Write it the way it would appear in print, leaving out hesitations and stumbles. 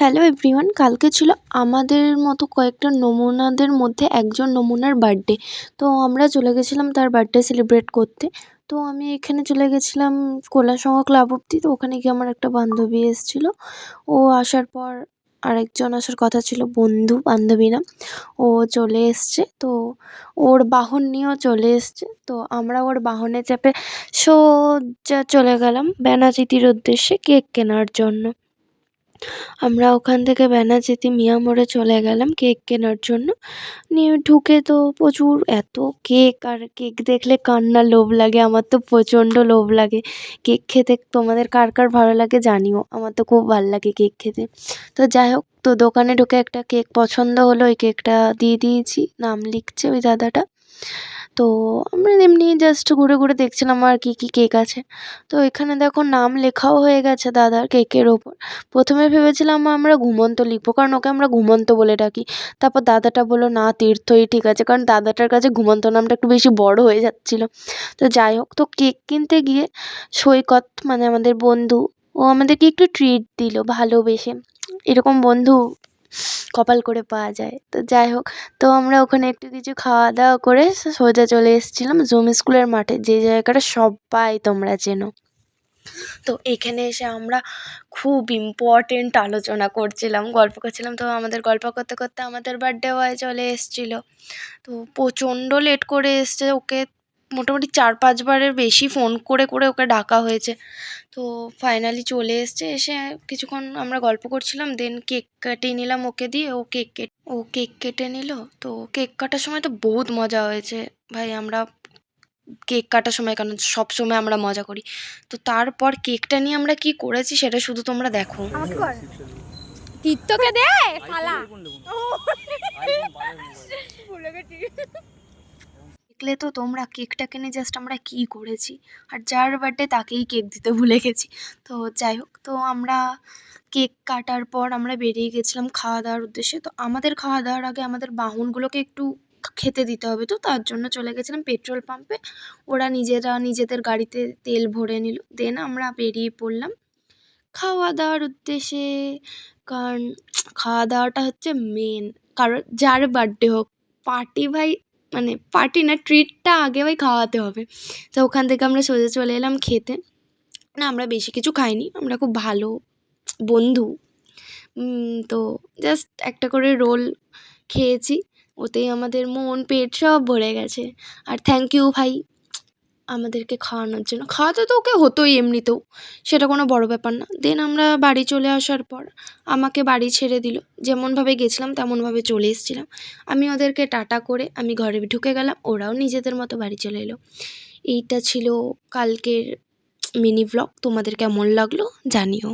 Hello everyone, কালকে ছিল আমাদের মতো কয়েকটা নমুনাদের মধ্যে একজন নমুনার বার্থডে। তো আমরা চলে গেছিলাম তার বার্থডে সেলিব্রেট করতে। তো আমি এখানে চলে গেছিলাম কৈলাসহর ক্লাব অব্দি। তো ওখানে গিয়ে আমার একটা বান্ধবী এসেছিল। ও আসার পর আরেকজন আসার কথা ছিল, বন্ধু বান্ধবী না। ও চলে এসছে, তো ওর বাহন নিয়েও চলে এসছে। তো আমরা ওর বাহনে চেপে সোজা চলে গেলাম ব্যানাচিতির উদ্দেশ্যে কেক কেনার জন্য। আমরা ওখান থেকে ব্যানাচিতি মিয়া মোড়ে চলে গেলাম কেক কেনার জন্য। নিয়ে ঢুকে তো প্রচুর এত কেক, আর কেক দেখলে কার না লোভ লাগে। আমার তো প্রচণ্ড লোভ লাগে কেক খেতে। তোমাদের কার কার ভালো লাগে জানিও, আমার তো খুব ভালো লাগে কেক খেতে। তো যাই হোক, তো দোকানে ঢুকে একটা কেক পছন্দ হলো, ওই কেকটা দিয়ে দিয়েছি। নাম লিখছে ওই দাদাটা। তো আমরা এমনি জাস্ট ঘুরে ঘুরে দেখছিলাম আর কী কী কেক আছে। তো এখানে দেখো নাম লেখাও হয়ে গেছে দাদার কেকের ওপর। প্রথমে ভেবেছিলাম আমরা ঘুমন্ত লিখবো, কারণ ওকে আমরা ঘুমন্ত বলে ডাকি। তারপর দাদাটা বললো না, তীর্থই ঠিক আছে, কারণ দাদাটার কাছে ঘুমন্ত নামটা একটু বেশি বড় হয়ে যাচ্ছিলো। তো যাই হোক, তো কেক কিনতে গিয়ে সৈকত মানে আমাদের বন্ধু, ও আমাদেরকে একটু ট্রিট দিল ভালোবেসে। এরকম বন্ধু কপাল করে পাওয়া যায়। তো যাই হোক, তো আমরা ওখানে একটু কিছু খাওয়া দাওয়া করে সোজা চলে এসেছিলাম জুম স্কুলের মাঠে, যে জায়গাটা সবাই তোমরা চেনো। তো এখানে এসে আমরা খুব ইম্পর্টেন্ট আলোচনা করছিলাম, গল্প করছিলাম। তো আমাদের গল্প করতে করতে আমাদের বার্থডে বয় চলে এসেছিলো। তো প্রচণ্ড লেট করে এসছে। ওকে মোটামুটি 4-5 বারের বেশি ফোন করে করে ওকে ডাকা হয়েছে। তো ফাইনালি চলে এসছে। এসে কিছুক্ষণ আমরা গল্প করছিলাম, দেন কেক কাটিয়ে নিলাম ওকে দিয়ে। ও কেক কেটে নিল। তো কেক কাটার সময় তো বহুত মজা হয়েছে ভাই। আমরা কেক কাটার সময়, কারণ সব সময় আমরা মজা করি। তো তারপর কেকটা নিয়ে আমরা কি করেছি সেটা শুধু তোমরা দেখো। তীর্থকে দে শালা দেখলে তো তোমরা কেকটাকে নিয়ে জাস্ট আমরা কী করেছি। আর যার বার্থডে তাকেই কেক দিতে ভুলে গেছি। তো যাই হোক, তো আমরা কেক কাটার পর আমরা বেরিয়ে গেছিলাম খাওয়া দাওয়ার উদ্দেশ্যে। তো আমাদের খাওয়া দাওয়ার আগে আমাদের বাহনগুলোকে একটু খেতে দিতে হবে, তো তার জন্য চলে গেছিলাম পেট্রোল পাম্পে। ওরা নিজেরা নিজেদের গাড়িতে তেল ভরে নিল, দেন আমরা বেরিয়ে পড়লাম খাওয়া দাওয়ার উদ্দেশ্যে। কারণ খাওয়া দাওয়াটা হচ্ছে মেন। কারণ যার বার্থডে হোক, পার্টি ভাই, মানে পার্টি না, ট্রিটটা আগে ভাই খাওয়াতে হবে। তো ওখান থেকে আমরা সোজা চলে এলাম খেতে। না, আমরা বেশি কিছু খাইনি, আমরা খুব ভালো বন্ধু। তো জাস্ট একটা করে রোল খেয়েছি, ওতেই আমাদের মন পেট সব ভরে গেছে। আর থ্যাংক ইউ ভাই আমাদেরকে খাওয়ানোর জন্য। খাওয়াতে তো ওকে হতোই এমনিতেও, সেটা কোনো বড় ব্যাপার না। দেন আমরা বাড়ি চলে আসার পর আমাকে বাড়ি ছেড়ে দিল। যেমনভাবে গেছিলাম তেমনভাবে চলে এসেছিলাম। আমি ওদেরকে টাটা করে আমি ঘরে ঢুকে গেলাম, ওরাও নিজেদের মতো বাড়ি চলে এলো। এইটা ছিল কালকের মিনি ভ্লগ। তোমাদের কেমন লাগলো জানিও।